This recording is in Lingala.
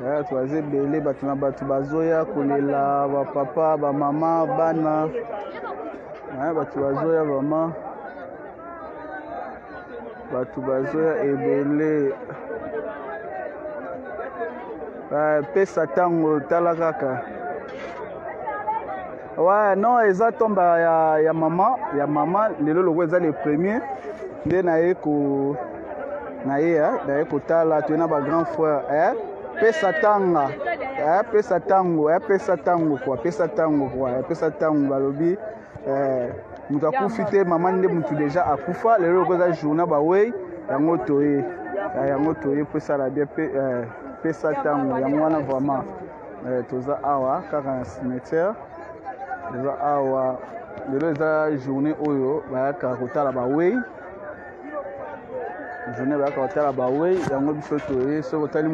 bato baza ebele bato na bato bazoya kolela bapapa bamama bana bato bazoya mama bato bazoya ebele pesa ntango tala kaka non eza tomba ya mama lelo loko eza le premier nde naye kotala toye na bagrand frère pesa ntango balobi moto akufi te mama nde motu deja akufa lelo loko eza journa bawei yango toye pesala bien pesa ntango yango wana vraiment toza awa kaka na cimetière toza awa lelo eza journée oyo bayaka kotala bawei yango biso toye soki otali